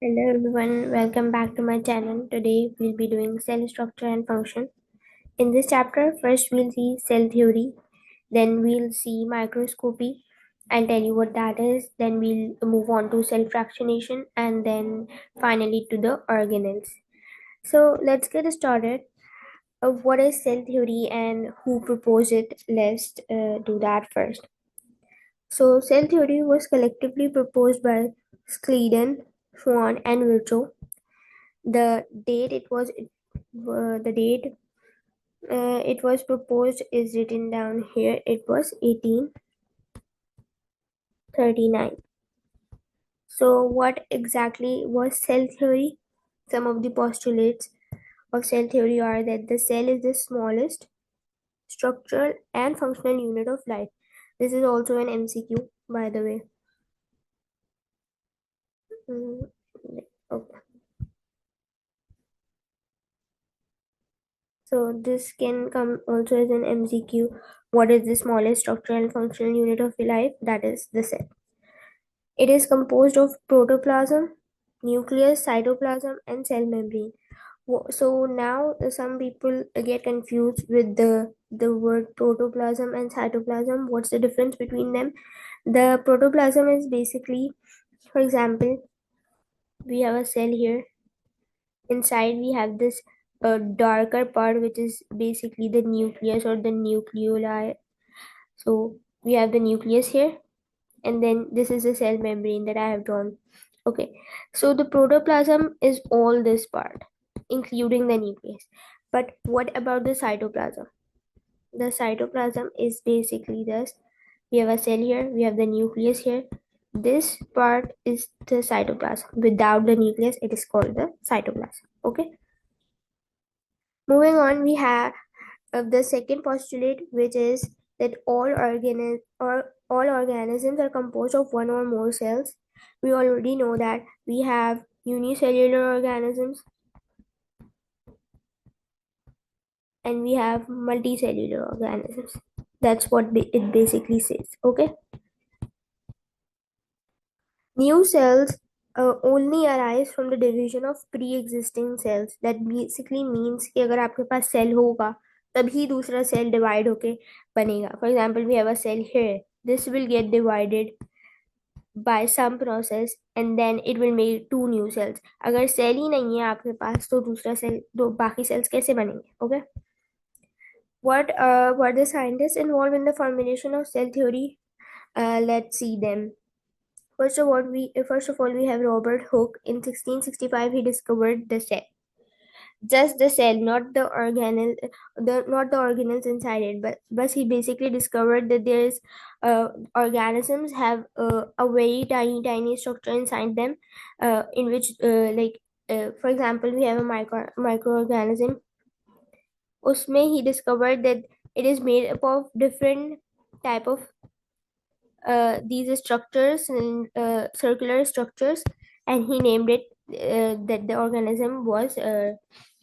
Hello everyone, welcome back to my channel. Today we'll be doing cell structure and function. In this chapter, first we'll see cell theory, then we'll see microscopy and tell you what that is, then we'll move on to cell fractionation and then finally to the organelles. So let's get started. What is cell theory and who proposed it? Let's do that first. So cell theory was collectively proposed by Schleiden, Schwann and Virchow. The date it was proposed is written down here. It was 1839. So what exactly was cell theory? Some of the postulates of cell theory are that the cell is the smallest structural and functional unit of life. This is also an MCQ, by the way. Mm, okay. So this can come also as an MCQ. What is the smallest structural and functional unit of life? That is the cell. It is composed of protoplasm, nucleus, cytoplasm, and cell membrane. So now some people get confused with the word protoplasm and cytoplasm. What's the difference between them? The protoplasm is basically, for example, we have a cell here. Inside we have this darker part, which is basically the nucleus or the nucleoli. So we have the nucleus here, and then this is the cell membrane that I have drawn. Okay, so the protoplasm is all this part, including the nucleus. But what about the cytoplasm? The cytoplasm is basically this. We have a cell here, we have the nucleus here. This part is the cytoplasm. Without the nucleus, it is called the cytoplasm. Okay. Moving on, we have the second postulate, which is that all organisms are composed of one or more cells. We already know that we have unicellular organisms and we have multicellular organisms. That's what it basically says. Okay. New cells only arise from the division of pre-existing cells. That basically means कि अगर आपके पास cell होगा तभी दूसरा cell divide होके बनेगा. For example, we have a cell here. This will get divided by some process and then it will make two new cells. अगर cell ही नहीं है आपके पास तो दूसरा cell दो बाकी cells कैसे बनेंगे? Okay. What were the scientists involved in the formulation of cell theory? Let's see them. First of all, we have Robert Hooke. In 1665, he discovered the cell, just the cell, not the organelles inside it. But he basically discovered that there's organisms have a very tiny structure inside them, in which for example, we have a microorganism. Usme he discovered that it is made up of different type of these structures and circular structures, and he named it that the organism was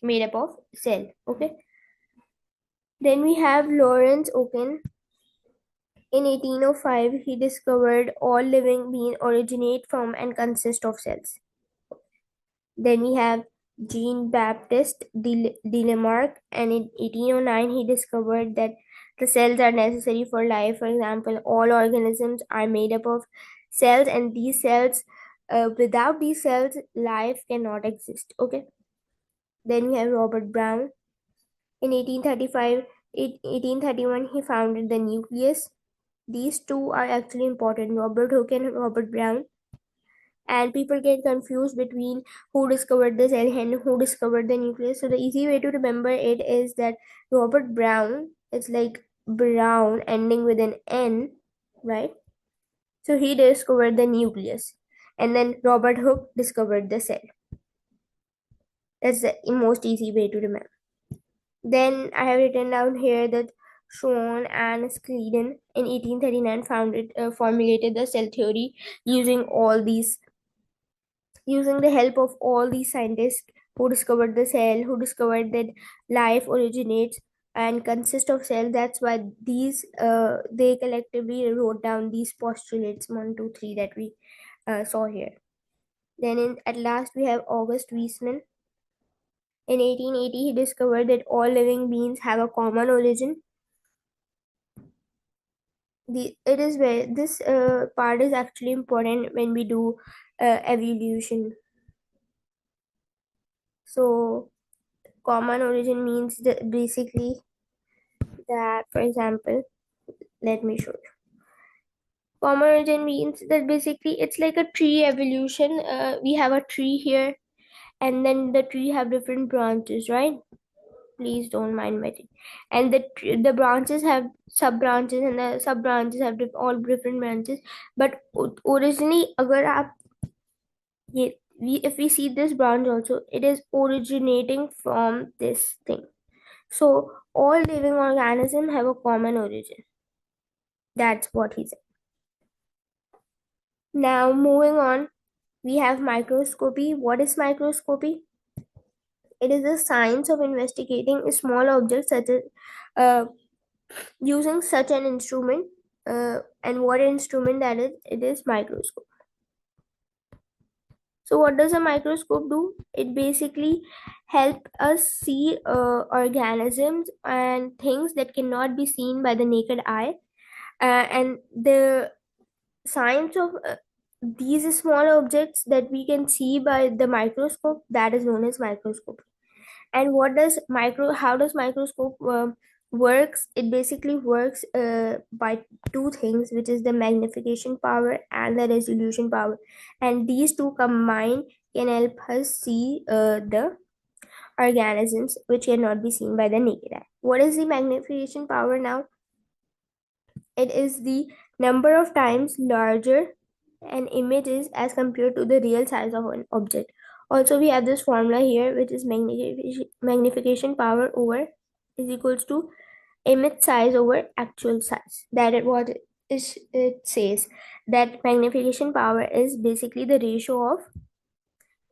made up of cell. Okay. Then we have Lawrence Oken. In 1805, he discovered all living beings originate from and consist of cells. Then we have Jean-Baptiste Lamarck, and in 1809 he discovered that the cells are necessary for life. For example, all organisms are made up of cells, and these cells, without these cells, life cannot exist. Okay. Then we have Robert Brown. In 1831, he founded the nucleus. These two are actually important, Robert Hooke and Robert Brown. And people get confused between who discovered the cell and who discovered the nucleus. So the easy way to remember it is that Robert Brown, it's like Brown ending with an N, right? So he discovered the nucleus, and then Robert Hooke discovered the cell. That's the most easy way to remember. Then I have written down here that Schwann and Schleiden in 1839 formulated the cell theory using the help of all these scientists who discovered the cell, who discovered that life originates and consists of cells. That's why these they collectively wrote down these postulates 1, 2, 3 that we saw here. Then at last we have August Weismann. In 1880, he discovered that all living beings have a common origin. It is where this part is actually important when we do evolution. So common origin means that basically that, for example, let me show you. Common origin means that basically it's like a tree evolution. We have a tree here, and then the tree have different branches, right? Please don't mind me. And the branches have sub branches, and the sub branches have all different branches. But originally, agar aap if we see this branch also, it is originating from this thing. So all living organisms have a common origin. That's what he said. Now moving on, we have microscopy. What is microscopy? It is the science of investigating small objects such as uh, using such an instrument. And what instrument that is? It is microscope. So what does a microscope do? It basically help us see organisms and things that cannot be seen by the naked eye. And the science of these small objects that we can see by the microscope, that is known as microscope. And what does how does microscope works? It basically works by two things, which is the magnification power and the resolution power, and these two combined can help us see the organisms which cannot be seen by the naked eye. What is the magnification power now? It is the number of times larger an image is as compared to the real size of an object. Also, we have this formula here, which is magnification power over is equals to image size over actual size. That is what it says, that magnification power is basically the ratio of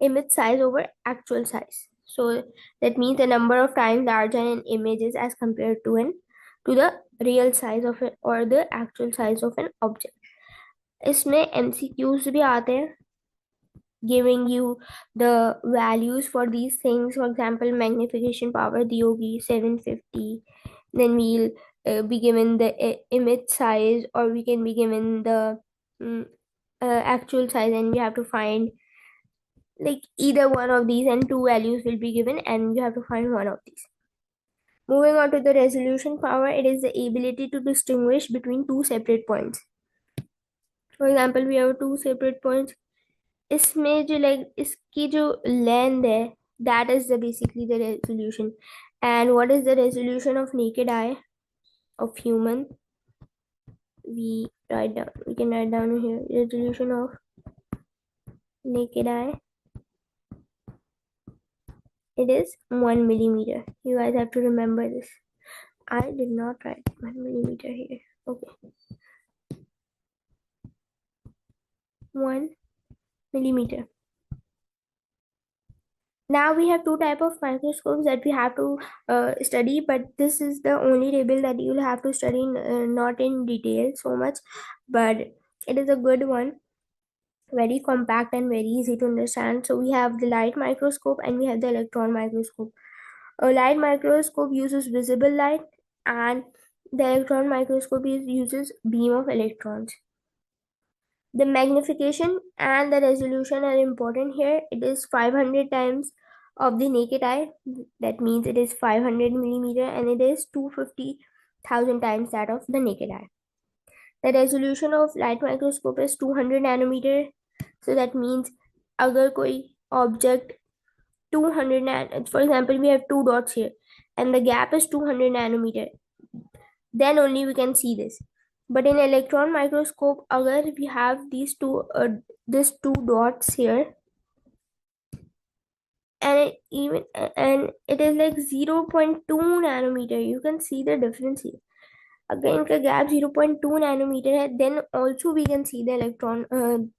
image size over actual size. So that means the number of times larger an image is as compared to the real size of it or the actual size of an object. इसमें MCQs भी आते हैं, giving you the values for these things. For example, magnification power दी होगी 750. Then we'll be given the image size, or we can be given the actual size, and we have to find like either one of these, and two values will be given, and you have to find one of these. Moving on to the resolution power, it is the ability to distinguish between two separate points. For example, we have two separate points. इसमें जो इसकी जो length है, that is the basically the resolution. And what is the resolution of naked eye of human? We can write down here, resolution of naked eye. It is 1 millimeter. You guys have to remember this. I did not write 1 millimeter here. Okay. 1 millimeter. Now we have two type of microscopes that we have to study, but this is the only table that you'll have to study, not in detail so much, but it is a good one, very compact and very easy to understand. So we have the light microscope and we have the electron microscope. A light microscope uses visible light, and the electron microscope uses beam of electrons. The magnification and the resolution are important here. It is 500 times of the naked eye. That means it is 500 millimeter, and it is 250,000 times that of the naked eye. The resolution of light microscope is 200 nanometer. So that means agar koi object 200 for example, we have two dots here and the gap is 200 nanometer, then only we can see this. But in electron microscope, agar we have these two dots here, and it is like 0.2 nanometer, you can see the difference here. Again, इनका gap 0.2 nanometer है, then also we can see the electron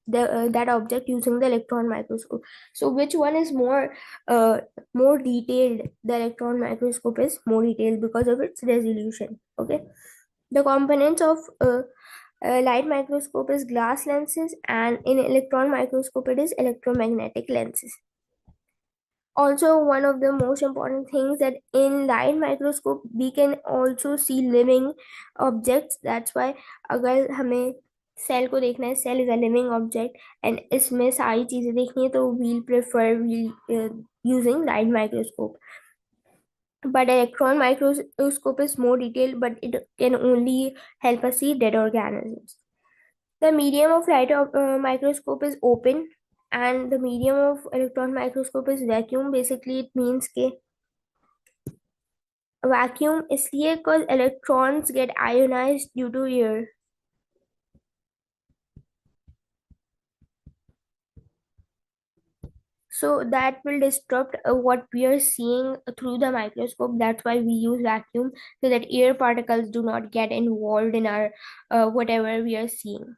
that object using the electron microscope. So which one is more detailed? The electron microscope is more detailed because of its resolution. Okay, the components of Light microscope is glass lenses, and in electron microscope it is electromagnetic lenses. Also, one of the most important things that in light microscope we can also see living objects. That's why अगर हमें cell को देखना है, cell is a living object and इसमें सारी चीजें देखनी है, तो we'll using light microscope. But electron microscope is more detailed, but it can only help us see dead organisms. The medium of light microscope is open, and the medium of electron microscope is vacuum. Basically, it means कि vacuum इसलिए because electrons get ionized due to air. So that will disrupt what we are seeing through the microscope. That's why we use vacuum, so that air particles do not get involved in our whatever we are seeing.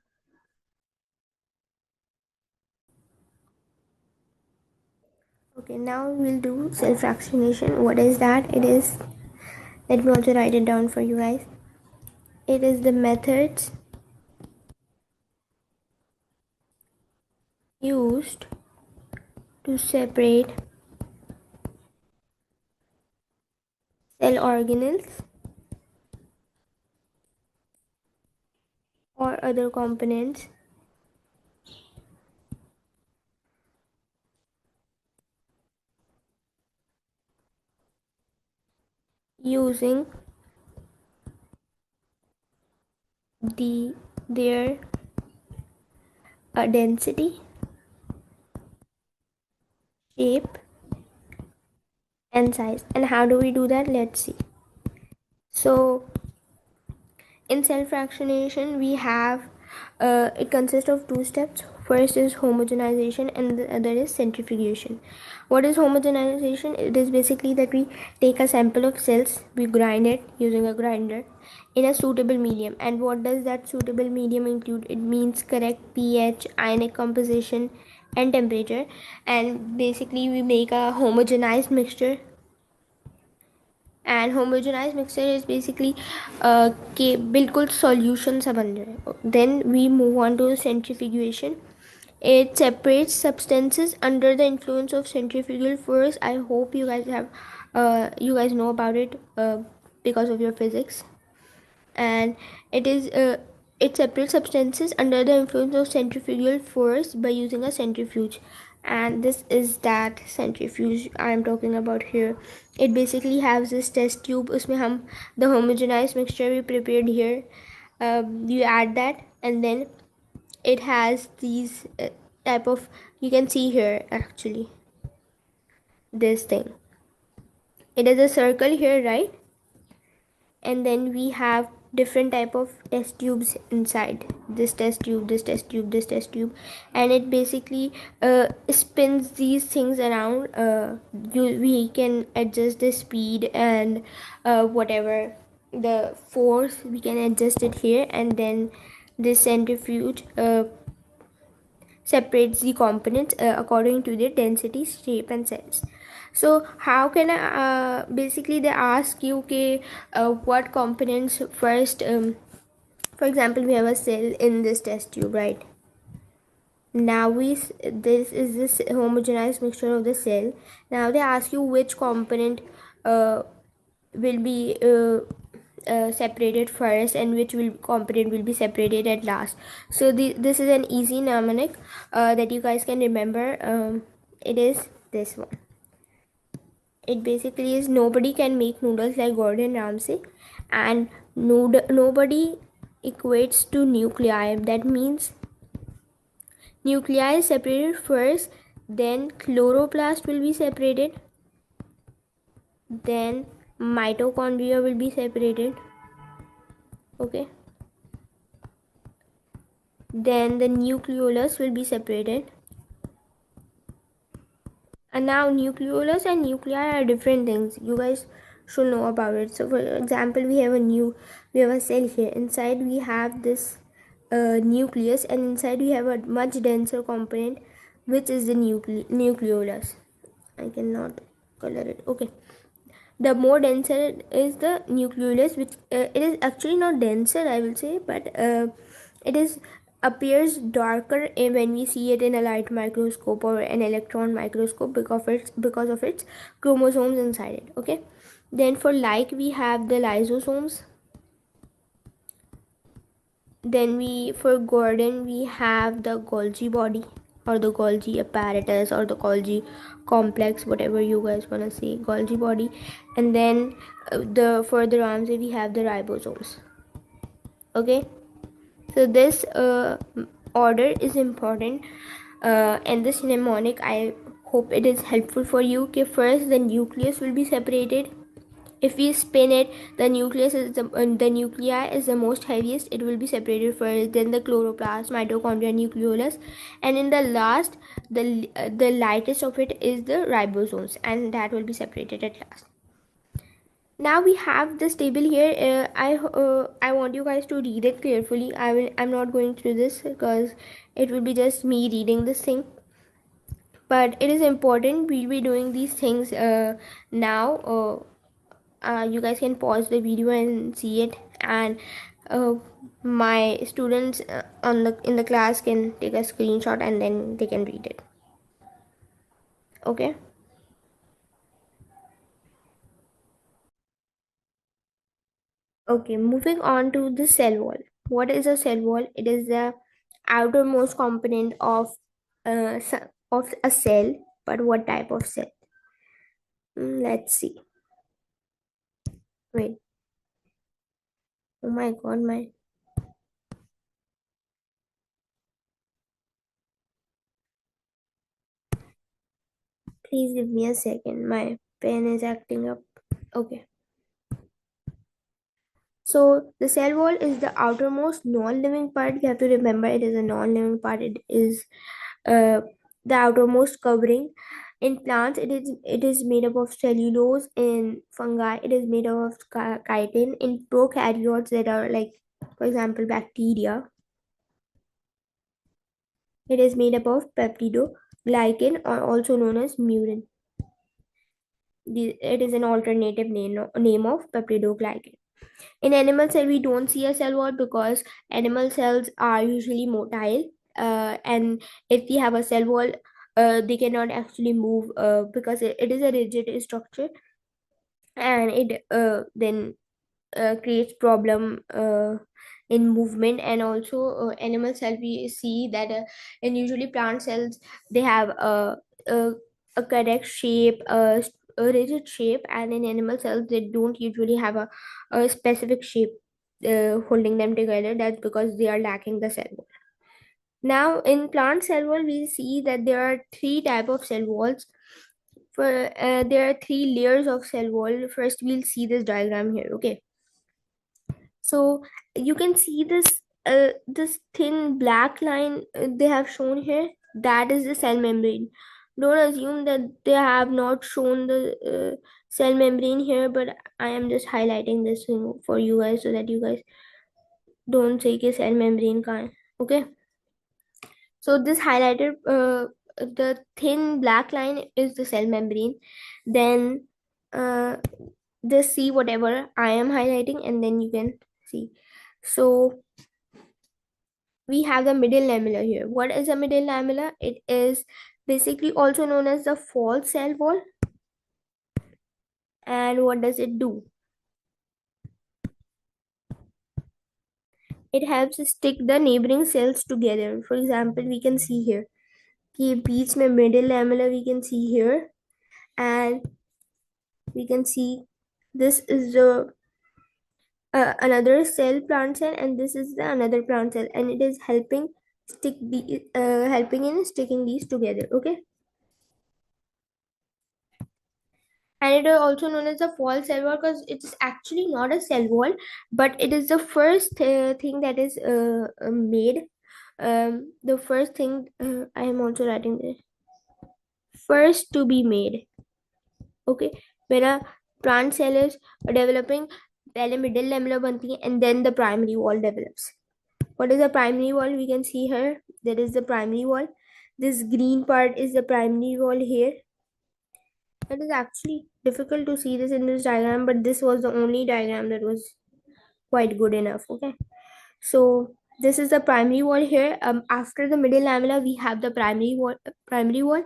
Okay, now we'll do self-fractionation. What is that? It is, let me also write it down for you guys. It is the methods used to separate cell organelles or other components using their density, shape, and size. And how do we do that? Let's see. So in cell fractionation we have it consists of two steps. First is homogenization and the other is centrifugation. What is homogenization? It is basically that we take a sample of cells, we grind it using a grinder in a suitable medium. And what does that suitable medium include? It means correct pH, ionic composition, and temperature. And basically we make a homogenized mixture. And homogenized mixture is basically कि बिल्कुल solution सा बन जाए. Then we move on to centrifugation. It separates substances under the influence of centrifugal force. I hope you guys have you guys know about it because of your physics. And it separates substances under the influence of centrifugal force by using a centrifuge. And this is that centrifuge I am talking about here. It basically has this test tube. उसमें हम the homogenized mixture we prepared here, you add that, and then it has these type of, you can see here actually this thing. It is a circle here, right? And then we have different type of test tubes inside. This test tube, this test tube, this test tube, and it basically spins these things around. We can adjust the speed and whatever the force, we can adjust it here. And then this centrifuge separates the components according to their density, shape, and size. So how can I basically they ask you okay, what components first, for example we have a cell in this test tube, right? Now this is this homogenized mixture of the cell. Now they ask you which component will be separated first and which will component will be separated at last. So this is an easy mnemonic that you guys can remember. It is this one. It basically is nobody can make noodles like Gordon Ramsay, and nobody equates to nuclei. That means nuclei is separated first, then chloroplast will be separated, then mitochondria will be separated, okay, then the nucleolus will be separated. And now nucleolus and nuclei are different things, you guys should know about it. So for example we have a cell here. Inside we have this nucleus, and inside we have a much denser component which is the nucleolus. I cannot color it, okay. The more denser is the nucleolus, which it is actually not denser I will say, but It is appears darker when we see it in a light microscope or an electron microscope because of its chromosomes inside it. Okay, then for like we have the lysosomes. Then we for Gordon we have the Golgi body or the Golgi apparatus or the Golgi complex, whatever you guys wanna say, Golgi body. And then the for the Ramsey we have the ribosomes. Okay, so this order is important, and this mnemonic I hope it is helpful for you. Okay, first the nucleus will be separated. If we spin it, the nucleus is the nuclei is the most heaviest. It will be separated first, then the chloroplast, mitochondria, nucleolus, and in the last, the lightest of it is the ribosomes, and that will be separated at last. Now we have this table here. I want you guys to read it carefully. I'm not going through this because it will be just me reading this thing, but it is important. We'll be doing these things now. You guys can pause the video and see it, and uh, my students on the in the class can take a screenshot and then they can read it. Okay. Okay, moving on to the cell wall. What is a cell wall? It is the outermost component of a cell. But what type of cell? Let's see. Wait. Oh my god, my please give me a second. My pen is acting up. Okay. So the cell wall is the outermost non-living part. You have to remember it is a non-living part. It is uh, the outermost covering. In plants, it is made up of cellulose. In fungi, it is made up of chitin. In prokaryotes that are like, for example, bacteria, it is made up of peptidoglycan or also known as murin. It is an alternative name of peptidoglycan. In animal cell, we don't see a cell wall because animal cells are usually motile, and if we have a cell wall, they cannot actually move because it is a rigid structure, and it then creates problem in movement. And also animal cell we see that in usually plant cells they have a, a correct shape, a rigid shape, and in animal cells they don't usually have a specific shape holding them together. That's because they are lacking the cell wall. Now in plant cell wall we see that there are three type of cell walls. For there are three layers of cell wall. First we'll see this diagram here. Okay, so you can see this thin black line they have shown here. That is the cell membrane. Don't assume that they have not shown the cell membrane here, but I am just highlighting this thing for you guys so that you guys don't say कि cell membrane का okay. So this highlighted the thin black line is the cell membrane. Then uh, just see whatever I am highlighting and then you can see. So we have the middle lamella here. What is a middle lamella? It is basically also known as the false cell wall. And what does it do? It helps stick the neighboring cells together. For example, we can see here कि बीच में middle lamella we can see here, and we can see this is the another cell, plant cell, and this is the another plant cell, and it is helping in sticking these together. Okay, and it is also known as the false cell wall because it's actually not a cell wall, but it is the first thing that is made. The first thing I am also writing this first to be made. Okay, when a plant cell is developing, पहले middle lamella बनती है and then the primary wall develops. What is the primary wall? We can see here. There is the primary wall. This green part is the primary wall here. It is actually difficult to see this in this diagram, but this was the only diagram that was quite good enough. Okay. So this is the primary wall here. After the middle lamella we have the primary wall,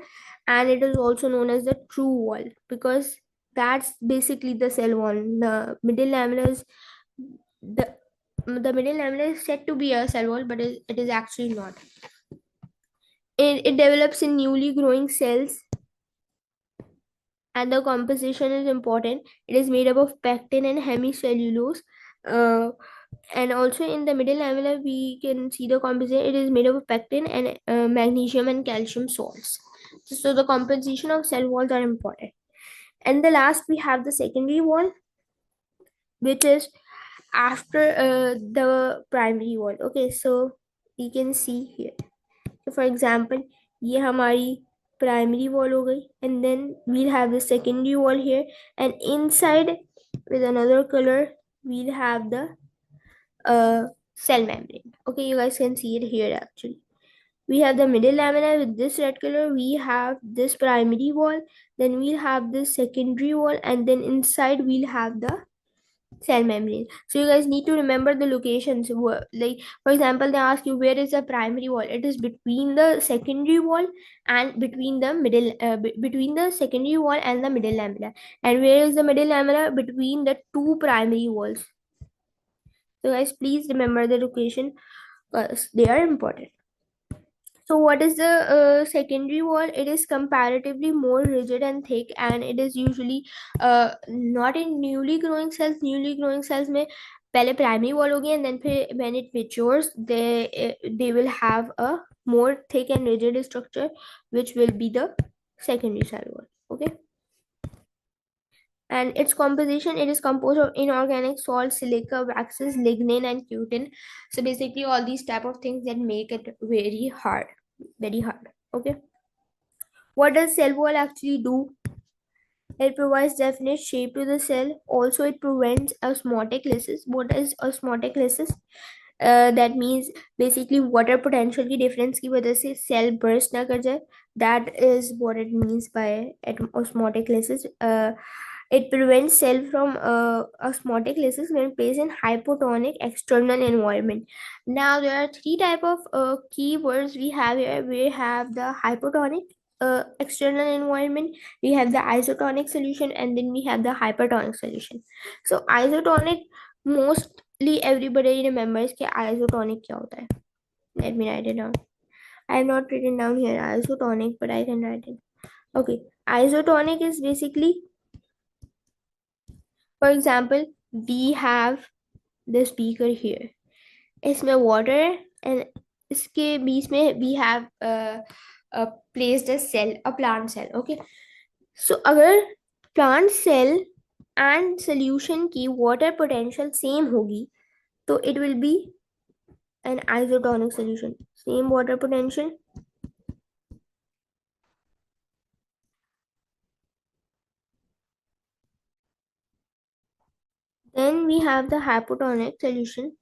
and it is also known as the true wall, because that's basically the cell wall. The middle lamella is the the middle lamella is said to be a cell wall, but it is actually not. It develops in newly growing cells, and the composition is important. It is made up of pectin and hemicellulose. Uh, and also in the middle lamella we can see the composition. It is made up of pectin and magnesium and calcium salts. So the composition of cell walls are important. And the last we have the secondary wall, which is after the primary wall. Okay, so we can see here. So for example, ये हमारी primary wall हो गई, and then we'll have the secondary wall here, and inside with another color we'll have the cell membrane. Okay, you guys can see it here actually. We have the middle lamina with this red color, we have this primary wall, then we'll have this secondary wall, and then inside we'll have the cell membrane. So you guys need to remember the locations. Like for example, they ask you where is the primary wall. It is between the secondary wall and between the middle between the secondary wall and the middle lamina. And where is the middle lamina? Between the two primary walls. So guys, please remember the location because they are important. So what is the secondary wall? It is comparatively more rigid and thick, and it is usually not in newly growing cells. Newly growing cells में पहले primary wall होगी, and then फिर when it matures, they will have a more thick and rigid structure, which will be the secondary cell wall. Okay. And its composition, it is composed of inorganic salt, silica, waxes, lignin, and cutin. So basically all these type of things that make it very hard. Okay, what does cell wall actually do? It provides definite shape to the cell. Also it prevents osmotic lysis. What is osmotic lysis? That means basically water potential की difference की वजह से cell burst ना कर जाए. That is what it means by osmotic lysis. It prevents cell from osmotic lysis when placed in hypotonic external environment. Now there are three type of keywords we have here. We have the hypotonic external environment, we have the isotonic solution, and then we have the hypertonic solution. So isotonic, mostly everybody remembers कि isotonic क्या होता है. Let me write it down. I have not written down here isotonic, but I can write it. Okay, isotonic is basically, for example, we have this beaker here. इसमें water है, and इसके बीच में we have placed a cell, a plant cell. Okay, so अगर plant cell and solution की water potential same होगी, तो it will be an isotonic solution. Same water potential. Then we have the hypotonic solution.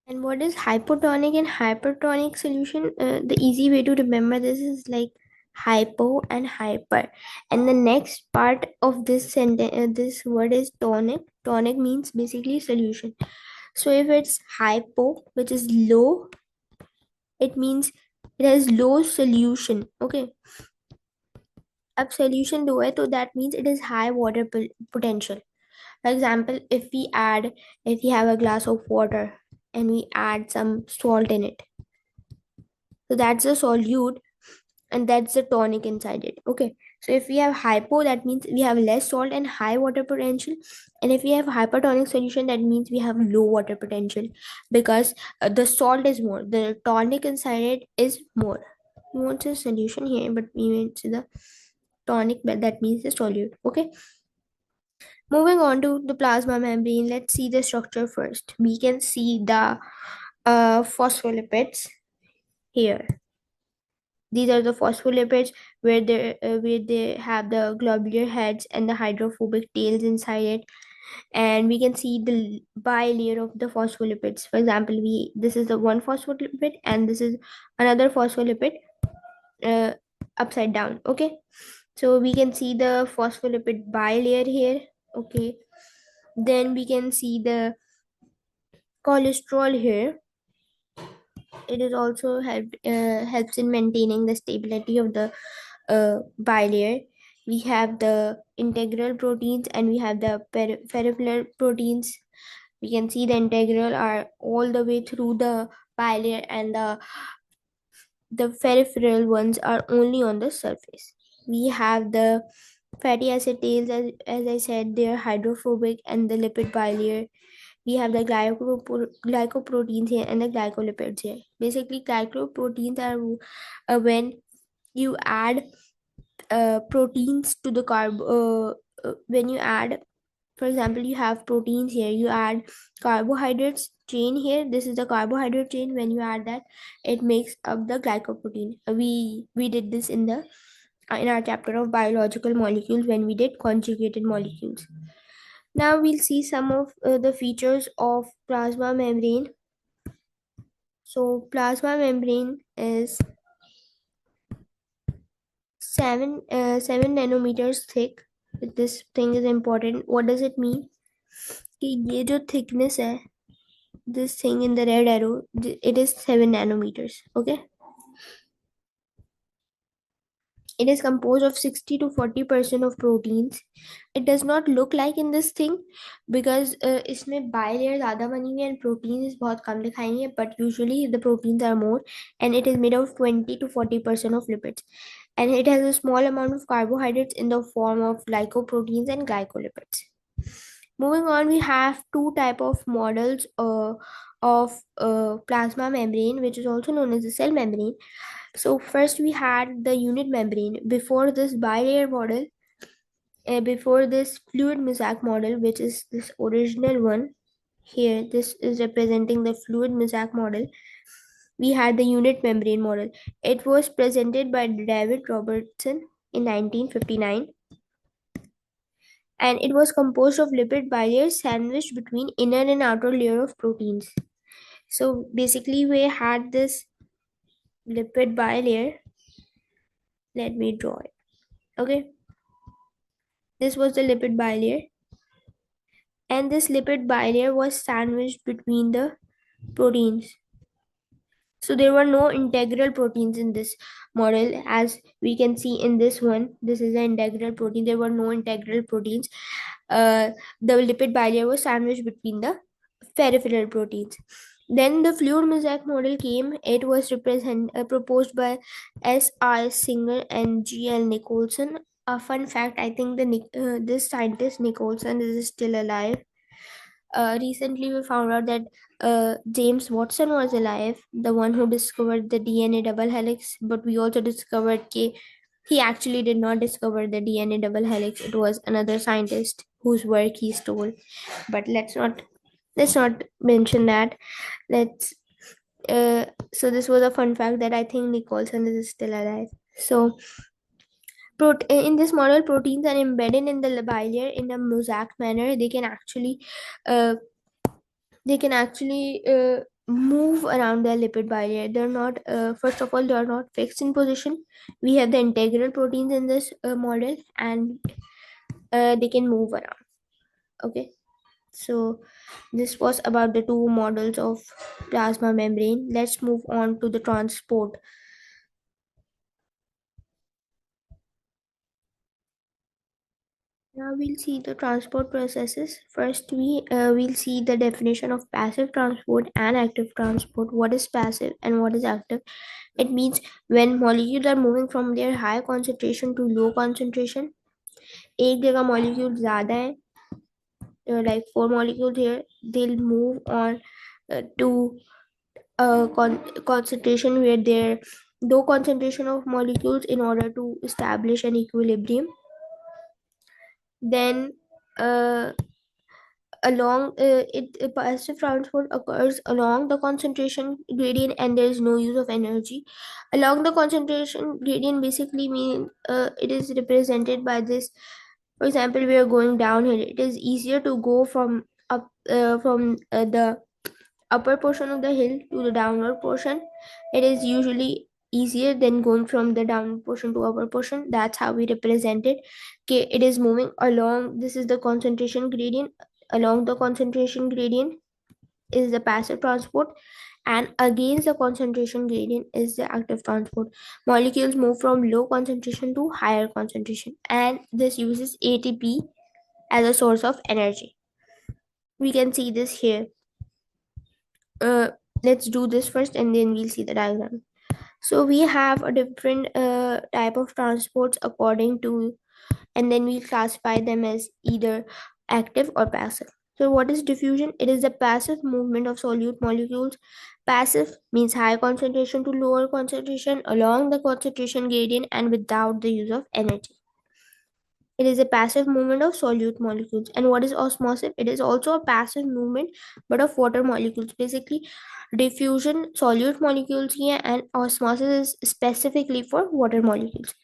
And what is hypotonic and hypertonic solution? The easy way to remember this is like hypo and hyper. And the next part of this sentence, this word is tonic. Tonic means basically solution. So if it's hypo, which is low, it means it has low solution. Okay. अब solution low है, so that means it is high water potential. For example, if we have a glass of water and we add some salt in it, so that's a solute and that's the tonic inside it. Okay, so if we have hypo, that means we have less salt and high water potential, and if we have hypertonic solution, that means we have low water potential, because the salt is more, the tonic inside it is more. We want the solution here, but we want the tonic, but that means the solute. Okay, moving on to the plasma membrane, let's see the structure first. We can see the phospholipids here. These are the phospholipids where they have the globular heads and the hydrophobic tails inside it, and we can see the bilayer of the phospholipids. For example, this is the one phospholipid and this is another phospholipid uh, upside down. Okay, so we can see the phospholipid bilayer here. Okay, Then we can see the cholesterol here. It is also helps in maintaining the stability of the bilayer. We have the integral proteins and we have the peripheral proteins. We can see the integral are all the way through the bilayer, and the peripheral ones are only on the surface. We have the fatty acid tails, as I said, they are hydrophobic, and the lipid bilayer. We have the glycoproteins here and the glycolipids here. Basically, glycoproteins are when you add proteins to the when you add, for example, you have proteins here, you add carbohydrates chain here. This is the carbohydrate chain. When you add that, it makes up the glycoprotein. We did this in our chapter of biological molecules when we did conjugated molecules. Now we'll see some of the features of plasma membrane. So plasma membrane is 7 nanometers thick. This thing is important. What does it mean? कि ये जो thickness है, this thing in the red arrow, it is 7 nanometers. Okay, it is composed of 60 to 40% of proteins. It does not look like in this thing because इसमें bilayer ज़्यादा बनी हुई है and proteins बहुत कम दिखाई है, but usually the proteins are more, and it is made of 20 to 40% of lipids, and it has a small amount of carbohydrates in the form of glycoproteins and glycolipids. Moving on, we have two type of models of plasma membrane, which is also known as the cell membrane. So first we had the unit membrane. Before this bilayer model, before this fluid mosaic model, which is this original one here, this is representing the fluid mosaic model. We had the unit membrane model. It was presented by David Robertson in 1959, and it was composed of lipid bilayers sandwiched between inner and outer layer of proteins. So basically we had this lipid bilayer. Let me draw it. Okay, this was the lipid bilayer, and this lipid bilayer was sandwiched between the proteins. So there were no integral proteins in this model, as we can see in this one. This is an integral protein. There were no integral proteins. Uh, the lipid bilayer was sandwiched between the peripheral proteins. Then the fluid mosaic model came. It was proposed by S.R. Singer and G.L. Nicholson. A fun fact: I think this scientist Nicholson is still alive. Recently, we found out that James Watson was alive, the one who discovered the DNA double helix. But we also discovered that he actually did not discover the DNA double helix. It was another scientist whose work he stole. But let's not mention that. Let's so this was a fun fact that I think Nicholson is still alive. So in this model, proteins are embedded in the bilayer in a mosaic manner. Uh, they can actually move around the lipid bilayer. They're not first of all, they are not fixed in position. We have the integral proteins in this model, and they can move around. Okay, so this was about the two models of plasma membrane. Let's move on to the transport. Now we'll see the transport processes. First, we'll see the definition of passive transport and active transport. What is passive and what is active? It means when molecules are moving from their high concentration to low concentration. एक जगह molecule ज़्यादा है, like 4 molecules here, they'll move on to a concentration where there low concentration of molecules in order to establish an equilibrium. Then uh, passive transport occurs along the concentration gradient, and there is no use of energy along the concentration gradient. Basically mean it is represented by this. For example, we are going downhill. It is easier to go from the upper portion of the hill to the downward portion. It is usually easier than going from the downward portion to upper portion. That's how we represent it. Okay, it is moving along. This is the concentration gradient along the concentration gradient is the passive transport, and against the concentration gradient is the active transport. Molecules move from low concentration to higher concentration, and this uses ATP as a source of energy. We can see this here. uh, let's do this first and then we'll see the diagram. So we have a different type of transports according to, and then we classify them as either active or passive. So what is diffusion? It is the passive movement of solute molecules. Passive means high concentration to lower concentration along the concentration gradient and without the use of energy. It is a passive movement of solute molecules. And what is osmosis? It is also a passive movement but of water molecules. Basically, diffusion solute molecules here, and osmosis is specifically for water molecules.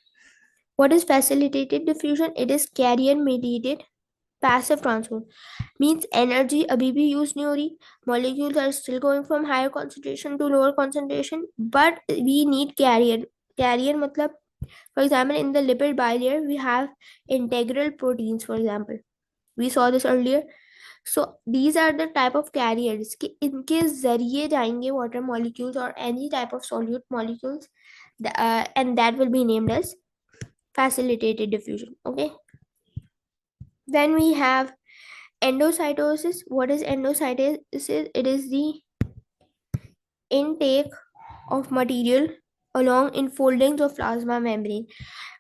What is facilitated diffusion? It is carrier mediated passive transport. Means energy abhi bhi use नहीं हो रही. Molecules are still going from higher concentration to lower concentration, but we need carrier. Carrier मतलब, for example, in the lipid bilayer, we have integral proteins, for example. We saw this earlier. So these are the type of carriers कि इनके जरिए जाएंगे water molecules or any type of solute molecules, and that will be named as facilitated diffusion. Okay. Then we have endocytosis. What is endocytosis? It is the intake of material along enfoldings of plasma membrane.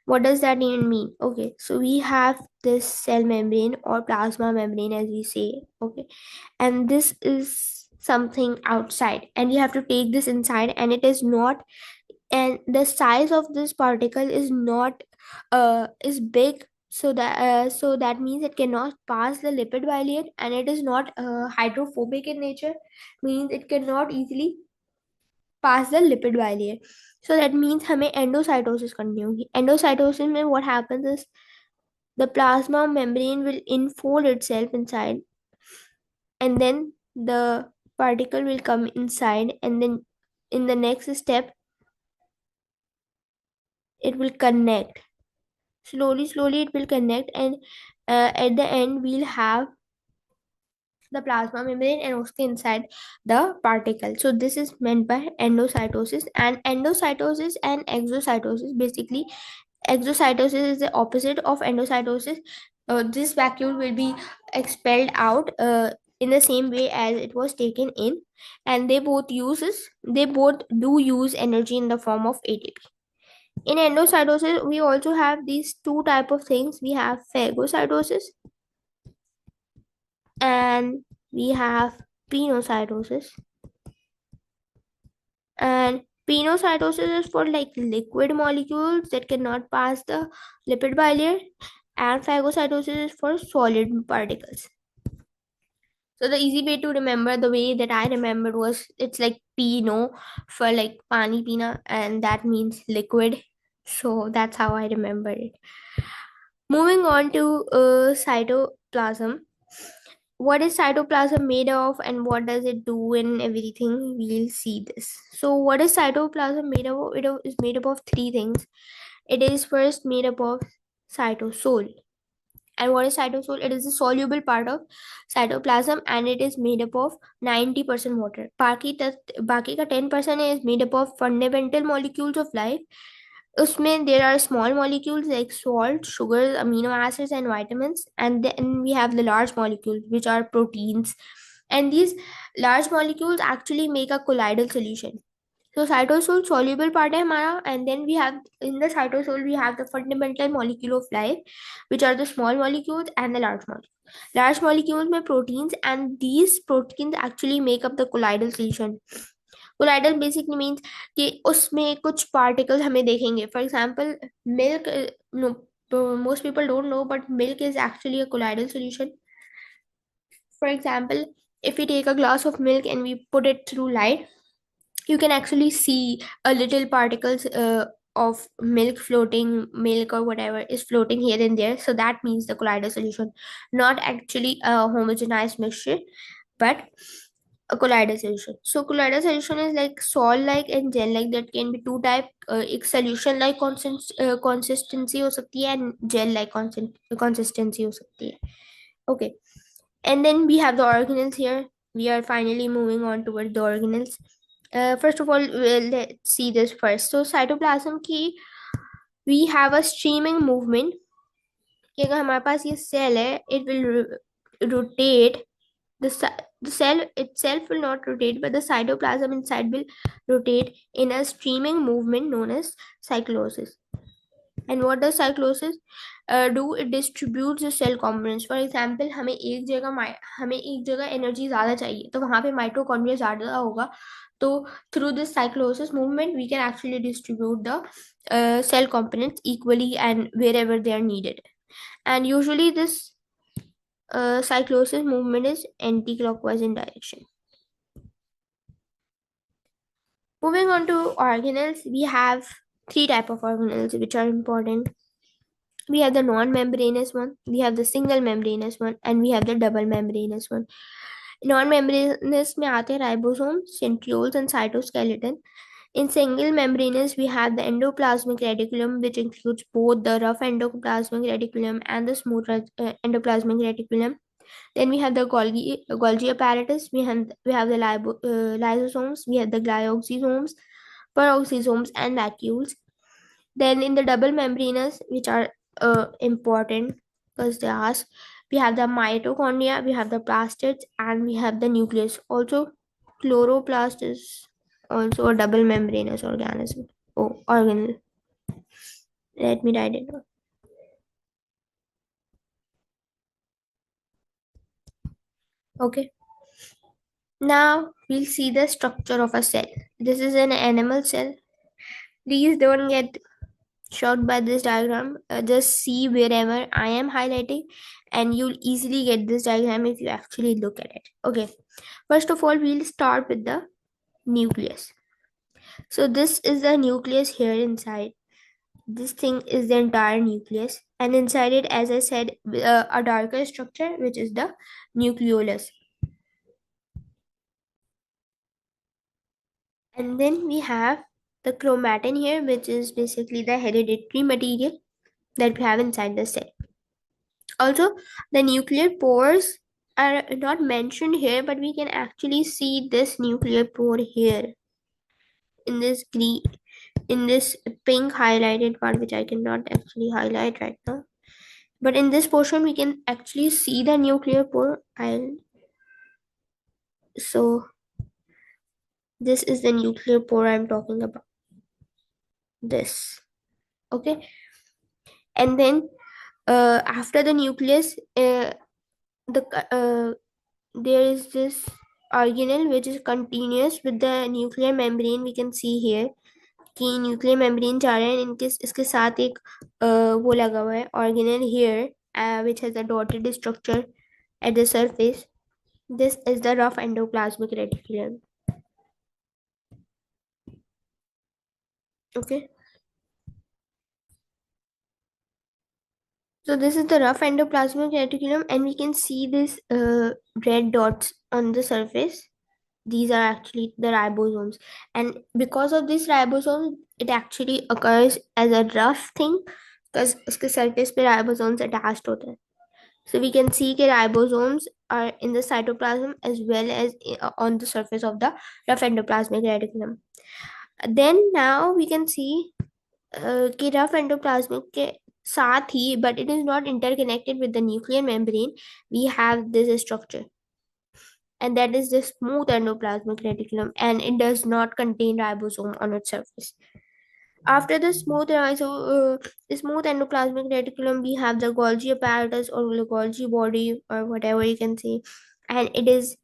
What does that even mean? Okay, so we have this cell membrane or plasma membrane as we say. Okay, and this is something outside and you have to take this inside, and it is not, and the size of this particle is not is big, so that means it cannot pass the lipid bilayer, and it is not hydrophobic in nature, means it cannot easily pass the lipid bilayer. So that means हमें endocytosis करनी होगी. Endocytosis में what happens is the plasma membrane will enfold itself inside, and then the particle will come inside, and then in the next step it will connect. Slowly it will connect, and at the end we'll have the plasma membrane and also inside the particle. So this is meant by endocytosis. And endocytosis and exocytosis, basically exocytosis is the opposite of endocytosis. This vacuole will be expelled out in the same way as it was taken in, and they both do use energy in the form of ATP. In endocytosis we also have these two type of things. We have phagocytosis and we have pinocytosis. And pinocytosis is for like liquid molecules that cannot pass the lipid bilayer, and phagocytosis is for solid particles. So the easy way to remember, the way that I remembered, was it's like pino for like pani pina, and that means liquid. So that's how I remember it. Moving on to cytoplasm. What is cytoplasm made of and what does it do and everything? We'll see this. So what is cytoplasm made of? It is made up of three things. It is first made up of cytosol. And what is cytosol? It is the soluble part of cytoplasm, and it is made up of 90% water. बाकी का 10% is made up of fundamental molecules of life. उसमें there are small molecules like salt, sugars, amino acids, and vitamins, and then we have the large molecules which are proteins, and these large molecules actually make a colloidal solution. So cytosol soluble part है हमारा, and then we have in the cytosol we have the fundamental molecule of life, which are the small molecules and the large molecules. Large molecules में proteins, and these proteins actually make up the colloidal solution. Colloidal basically means कि उसमें कुछ particles हमें देखेंगे. For example milk, most people don't know, but milk is actually a colloidal solution. For example, if we take a glass of milk and we put it through light, you can actually see a little particles of milk or whatever is floating here and there. So that means the colloidal solution, not actually a homogenized mixture, but a colloidal solution. So colloidal solution is like salt like and gel like. That can be two type. एक solution like consistency हो सकती है and gel like consistency हो सकती है. Okay. And then we have the organelles here. We are finally moving on towards the organelles. First of all, let's see this first. So cytoplasm की we have a streaming movement कि अगर हमारे पास ये cell है, it will rotate. The cell itself will not rotate, but the cytoplasm inside will rotate in a streaming movement known as cyclosis. And what does cyclosis do? It distributes the cell components. For example, हमें एक जगह energy ज़्यादा चाहिए तो वहाँ पे mitochondria ज़्यादा होगा. तो through this cyclosis movement we can actually distribute the cell components equally and wherever they are needed. And usually this cyclosis movement is anti-clockwise in direction. Moving on to organelles, we have three type of organelles which are important. We have the non-membranous one, we have the single membranous one, and we have the double membranous one. Non-membranous में आते हैं ribosome, centrioles, and cytoskeleton. In single membranous, we have the endoplasmic reticulum, which includes both the rough endoplasmic reticulum and the smooth endoplasmic reticulum. Then we have the Golgi apparatus. We have the lysosomes. We have the glyoxysomes, peroxisomes, and vacuoles. Then in the double membranous, which are important because they ask, we have the mitochondria, we have the plastids, and we have the nucleus. Also, chloroplast is also a double membranous organism. Oh, organelle. Let me write it down. Okay. Now we'll see the structure of a cell. This is an animal cell. Please don't get shocked by this diagram. Just see wherever I am highlighting, and you'll easily get this diagram if you actually look at it. Okay. First of all, we'll start with the nucleus. So this is the nucleus here inside. This thing is the entire nucleus, and inside it, as I said, a darker structure which is the nucleolus. And then we have the chromatin here, which is basically the hereditary material that we have inside the cell. Also, the nuclear pores are not mentioned here, but we can actually see this nuclear pore here in this green, in this pink highlighted part, which I cannot actually highlight right now. But in this portion, we can actually see the nuclear pore. So this is the nuclear pore I'm talking about. This, okay. And then after the nucleus, there is this organelle which is continuous with the nuclear membrane. We can see here कि nuclear membrane जा रहे हैं, इनके इसके साथ एक वो लगा हुआ है organelle here which has a dotted structure at the surface. This is the rough endoplasmic reticulum. Okay. So this is the rough endoplasmic reticulum, and we can see these red dots on the surface. These are actually the ribosomes, and because of this ribosome, it actually occurs as a rough thing because उसके surface पे ribosomes attached होते हैं. So we can see that ribosomes are in the cytoplasm as well as on the surface of the rough endoplasmic reticulum. Then now we can see कि rough endoplasmic के साथ ही, but it is not interconnected with the nuclear membrane, we have this structure, and that is the smooth endoplasmic reticulum, and it does not contain ribosome on its surface. After the smooth endoplasmic reticulum, we have the Golgi apparatus or the Golgi body or whatever you can say, and it is.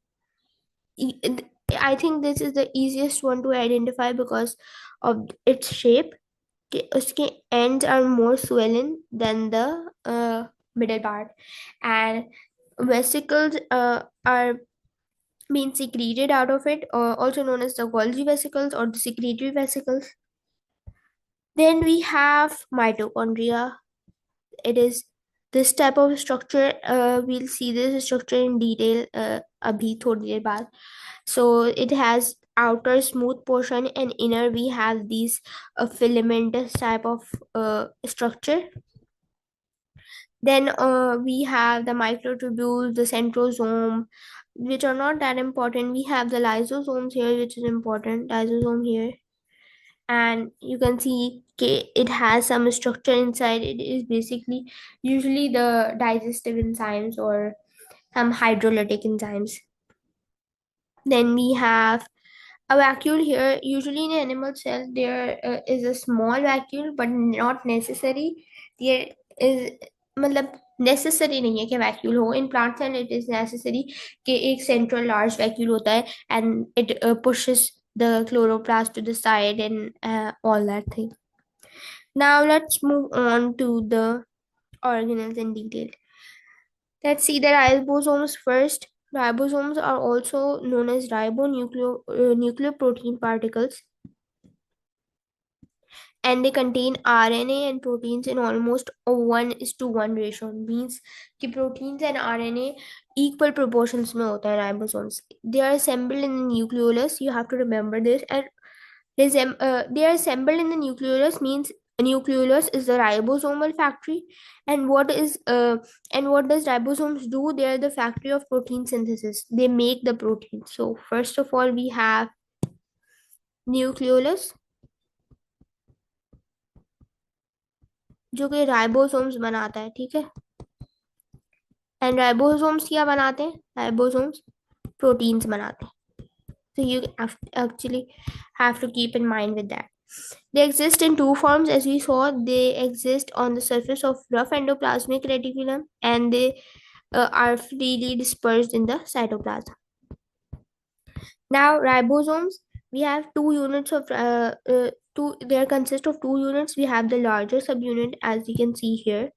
I think this is the easiest one to identify because of its shape. उसके ends are more swollen than the middle part, and vesicles are being secreted out of it, also known as the Golgi vesicles or the secretory vesicles. Then we have mitochondria. It is this type of structure. We'll see this structure in detail abhi thodi der baad. So it has outer smooth portion, and inner we have these filamentous type of structure. Then we have the microtubules, the centrosome, which are not that important. We have the lysosomes here, which is important. Lysosome here, and you can see it has some structure inside. It is basically usually the digestive enzymes or some hydrolytic enzymes. Then we have a vacuole here. Usually in animal cell there is a small vacuole, but not necessary. There is मतलब necessary नहीं है कि vacuole हो. In plant cell it is necessary कि एक central large vacuole होता है, and it pushes the chloroplast to the side and all that thing. Now let's move on to the organelles in detail. Let's see the ribosomes first. Ribosomes are also known as nucleoprotein particles, and they contain RNA and proteins in almost a 1:1 ratio. Means कि proteins and RNA equal proportions में होता है ribosomes. They are assembled in the nucleolus. You have to remember this. And they are assembled in the nucleolus means nucleolus is the ribosomal factory. And what does ribosomes do? They are the factory of protein synthesis. They make the protein. So first of all we have nucleolus, जो कि ribosomes बनाता है, ठीक है. And ribosomes क्या बनाते हैं? Ribosomes proteins बनाते हैं. So you actually have to keep in mind with that. They exist in two forms, as we saw. They exist on the surface of rough endoplasmic reticulum, and they are freely dispersed in the cytoplasm. Now, ribosomes, we have two units of two. They consist of two units. We have the larger subunit, as you can see here.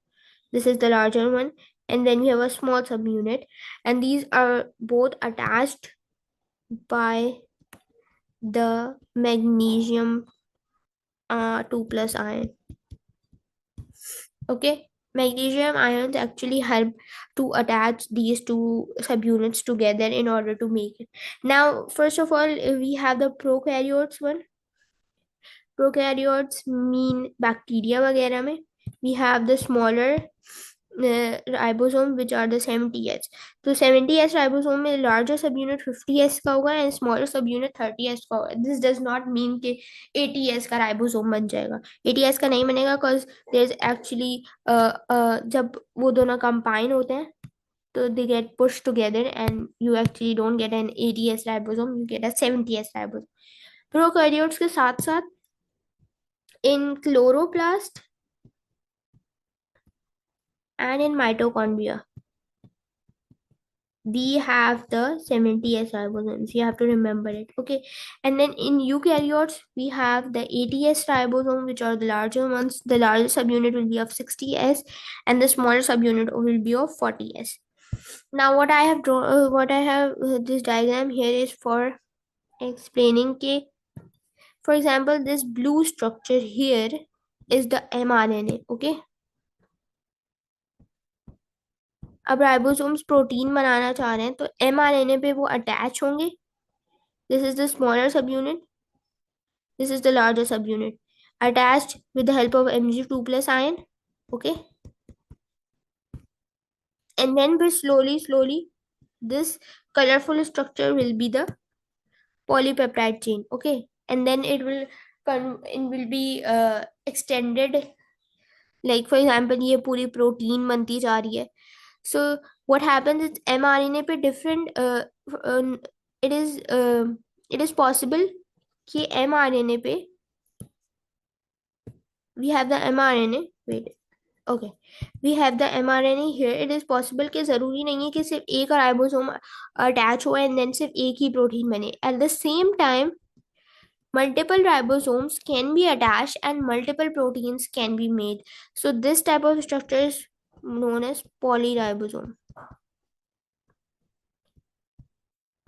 This is the larger one, and then we have a small subunit, and these are both attached by the magnesium 2 plus ion. Okay, magnesium ions actually help to attach these two subunits together in order to make it. Now, first of all, we have the prokaryotes one. Prokaryotes mean bacteria वगैरह में. We have the smaller ribosome, which are the 70s. तो 70s ribosome में larger subunit 50s का होगा and smaller subunit 30s का होगा. This does not mean कि 80s का ribosome बन जाएगा. 80s का नहीं बनेगा because there's actually जब वो दोनों combine होते हैं तो they get pushed together and you actually don't get an 80s ribosome, you get a 70s ribosome. Prokaryotes के साथ साथ in chloroplast and in mitochondria we have the 70s ribosomes. You have to remember it. Okay, and then in eukaryotes we have the 80s ribosome, which are the larger ones. The larger subunit will be of 60s and the smaller subunit will be of 40s. Now what I have drawn this diagram here is for explaining कि, for example, this blue structure here is the mRNA. Okay, अब ribosomes protein बनाना चाह रहे हैं तो mRNA पे वो attach होंगे. This is the smaller subunit. This is the larger subunit. Attached with the help of Mg2 plus ion. Okay. And then slowly, this colorful structure will be the polypeptide chain. Okay. And then it will be extended. Like for example, ये पूरी protein बनती जा रही है. So what happens is mRNA पे different it is possible कि mRNA पे we have the mRNA. Wait, okay, we have the mRNA here. It is possible कि जरूरी नहीं है कि सिर्फ एक राइबोसोम अटैच हो and then सिर्फ एक ही प्रोटीन बने. At the same time, multiple ribosomes can be attached and multiple proteins can be made. So this type of structure is known as polyribosome.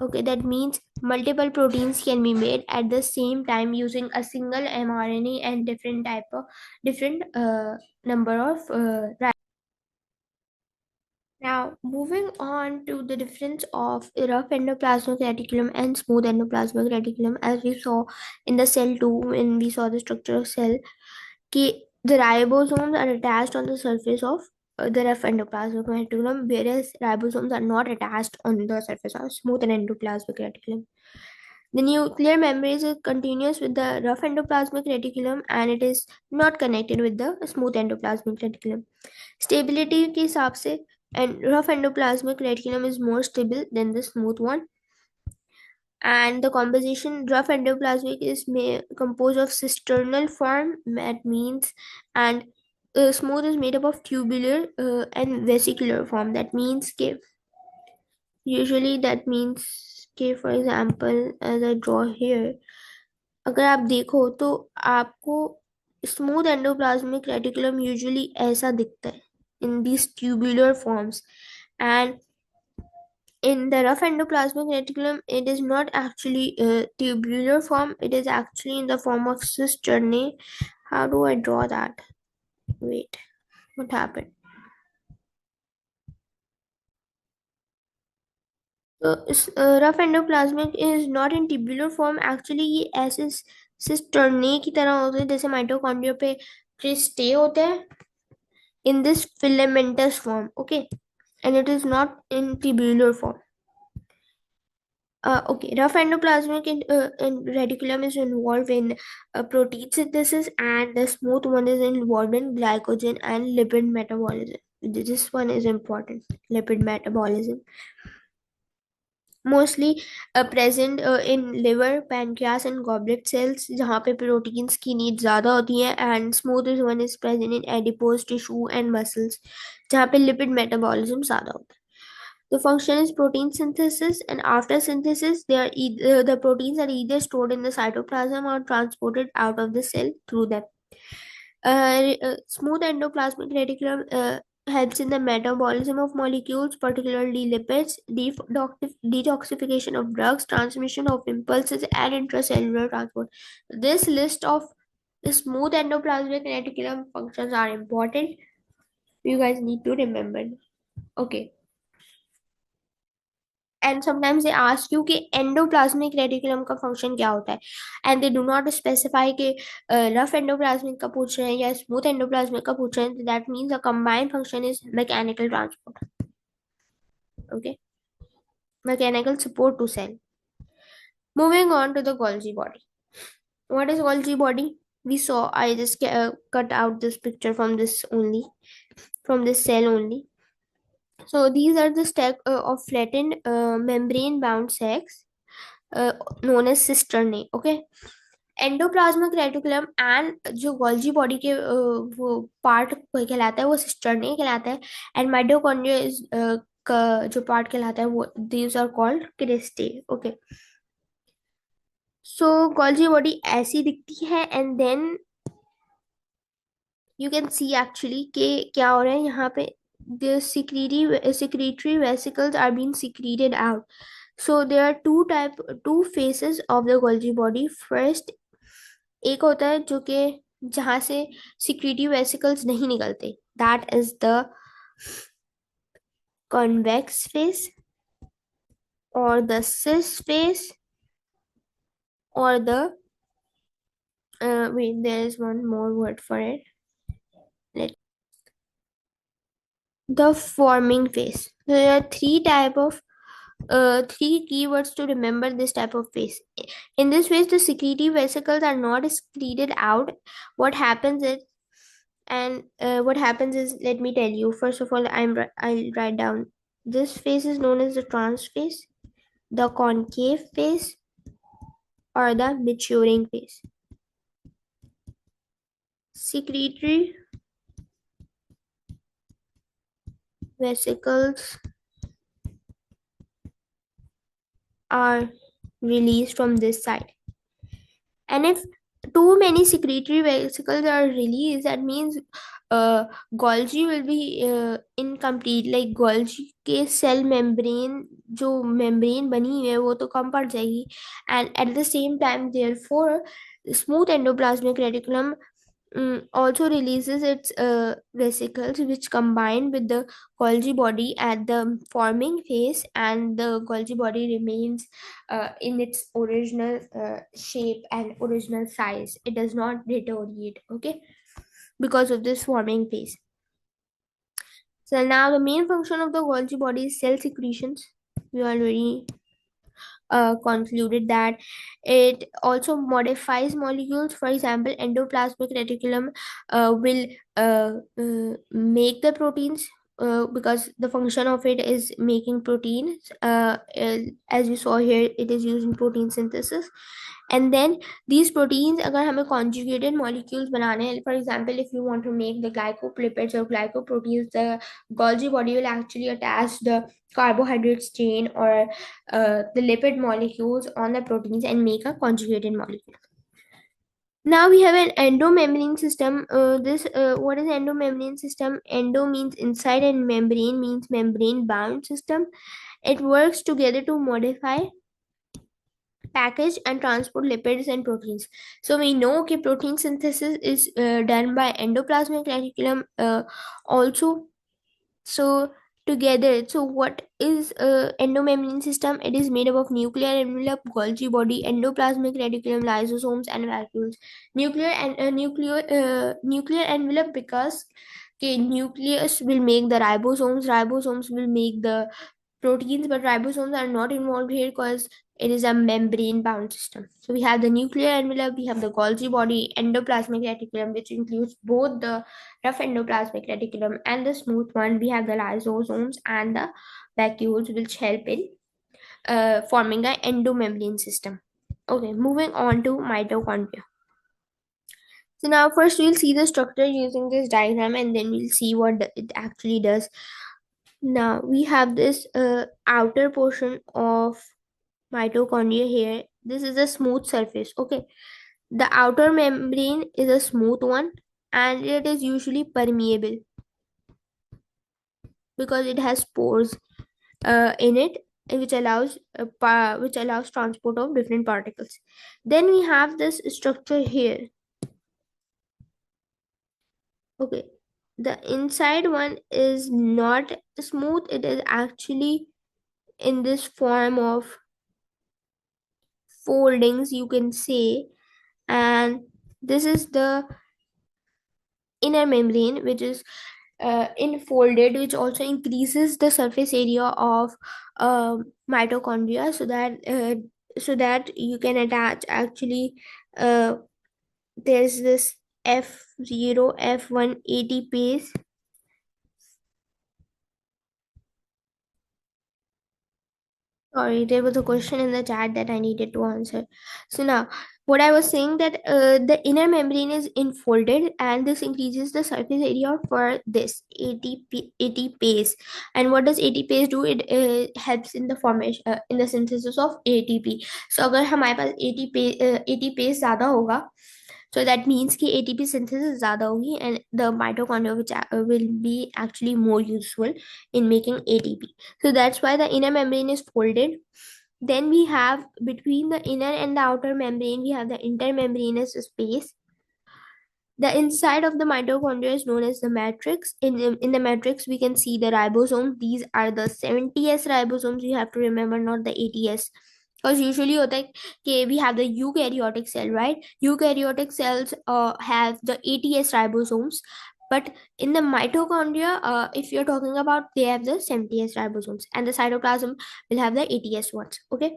Okay, that means multiple proteins can be made at the same time using a single mRNA and different number of. Now, moving on to the difference of rough endoplasmic reticulum and smooth endoplasmic reticulum, as we saw in the cell 2 when we saw the structure of cell, कि the ribosomes are attached on the surface of the rough endoplasmic reticulum, whereas ribosomes are not attached on the surface of smooth and endoplasmic reticulum. The nuclear membrane is continuous with the rough endoplasmic reticulum and it is not connected with the smooth endoplasmic reticulum. Stability के हिसाब से and rough endoplasmic reticulum is more stable than the smooth one. And the composition rough endoplasmic is composed of cisternal form, that means, and smooth is made up of tubular and vesicular form, that means के usually that means के for example as I draw here, अगर आप देखो तो आपको smooth endoplasmic reticulum usually ऐसा दिखता है in these tubular forms, and in the rough endoplasmic reticulum it is not actually a tubular form, it is actually in the form of cisternae. How do I draw that? Wait, what happened? So rough endoplasmic is not in tubular form, actually ये ऐसे cisternae की तरह होते हैं जैसे mitochondria पे cristae होते हैं, in this filamentous form, okay, and it is not in tubular form. Okay, rough endoplasmic reticulum is involved in protein synthesis, and the smooth one is involved in glycogen and lipid metabolism. This one is important, lipid metabolism. Mostly present in liver, pancreas and goblet cells, जहाँ पे proteins की need ज़्यादा होती है, and smooth one is present in adipose tissue and muscles, जहाँ पे lipid metabolism ज़्यादा होता है. The function is protein synthesis, and after synthesis, the proteins are either stored in the cytoplasm or transported out of the cell through them. Smooth endoplasmic reticulum helps in the metabolism of molecules, particularly lipids, detoxification of drugs, transmission of impulses, and intracellular transport. This list of the smooth endoplasmic reticulum functions are important. You guys need to remember. Okay. And sometimes they ask you कि endoplasmic reticulum का function क्या होता है, and they do not specify कि rough endoplasmic का पूछ रहे हैं या smooth endoplasmic का पूछ रहे हैं, that means the combined function is mechanical transport, okay, mechanical support to cell. Moving on to the Golgi body. What is Golgi body? We saw, I just cut out this picture from this only, from this cell only. So these are the stack of flattened membrane bound sacs known as cisternae, okay. Endoplasmic reticulum and जो Golgi body के वो part कहलाता है वो cisternae कहलाता है, and mitochondria का जो पार्ट कहलाता है वो these are called cristae, okay. So Golgi body ऐसी दिखती है, and then you can see actually कि क्या हो रहा है यहाँ पे, the secretory vesicles are being secreted out. So there are two phases of the Golgi body. First, एक होता है जो कि जहां से secretory vesicles नहीं निकलते, that is the convex phase or the cis phase or the wait, there is one more word for it. The forming phase. There are three keywords to remember this type of phase. In this phase, the secretory vesicles are not secreted out. What happens is, let me tell you. First of all, I'll write down. This phase is known as the trans phase, the concave phase, or the maturing phase. Secretory vesicles are released from this side, and if too many secretory vesicles are released, that means Golgi will be incomplete. Like Golgi के cell membrane जो membrane बनी हुई है वो तो कम पड़ जाएगी, and at the same time therefore smooth endoplasmic reticulum also releases its vesicles which combine with the Golgi body at the forming phase, and the Golgi body remains in its original shape and original size. It does not deteriorate, okay, because of this forming phase. So now the main function of the Golgi body is cell secretions. We already concluded that it also modifies molecules. For example, endoplasmic reticulum will make the proteins, because the function of it is making proteins. As you saw here, it is used in protein synthesis. And then these proteins, अगर हमें conjugated molecules बनाने हैं, for example, if you want to make the glycolipids or glycoproteins, the Golgi body will actually attach the carbohydrates chain or the lipid molecules on the proteins and make a conjugated molecule. Now we have an endomembrane system. This What is endomembrane system? Endo means inside and membrane means membrane bound system. It works together to modify, package and transport lipids and proteins. So we know okay, protein synthesis is done by endoplasmic reticulum also. So together, so what is endomembrane system? It is made up of nuclear envelope, Golgi body, endoplasmic reticulum, lysosomes and vacuoles. Nuclear envelope, because okay, nucleus will make the ribosomes will make the proteins, but ribosomes are not involved here because it is a membrane bound system. So we have the nuclear envelope, we have the Golgi body, endoplasmic reticulum, which includes both the rough endoplasmic reticulum and the smooth one. We have the lysosomes and the vacuoles, which help in forming an endomembrane system. Okay, moving on to mitochondria. So now first we'll see the structure using this diagram, and then we'll see what it actually does. Now we have this outer portion of mitochondria here. This is a smooth surface. Okay, the outer membrane is a smooth one, and it is usually permeable because it has pores in it, which allows transport of different particles. Then we have this structure here. Okay, the inside one is not smooth, it is actually in this form of foldings, you can say. And this is the inner membrane, which is enfolded, which also increases the surface area of mitochondria, so that you can attach actually uh, there's this F0 F1 ATPase. Sorry, there was a question in the chat that I needed to answer. So now, what I was saying, that the inner membrane is enfolded, and this increases the surface area for this ATPase. And what does ATPase do? It helps in the formation, in the synthesis of ATP. So अगर हमारे पास ATPase ज़्यादा होगा, so that means कि ATP synthesis ज़्यादा होगी, and the mitochondria which will be actually more useful in making ATP. So that's why the inner membrane is folded. Then we have between the inner and the outer membrane, we have the intermembranous space. The inside of the mitochondria is known as the matrix. In the matrix, we can see the ribosomes. These are the 70s ribosomes. You have to remember, not the 80s. Because usually okay, we have the eukaryotic cell, right? Eukaryotic cells have the 80s ribosomes. But in the mitochondria, if you're talking about, they have the 70s ribosomes. And the cytoplasm will have the 80s ones. Okay.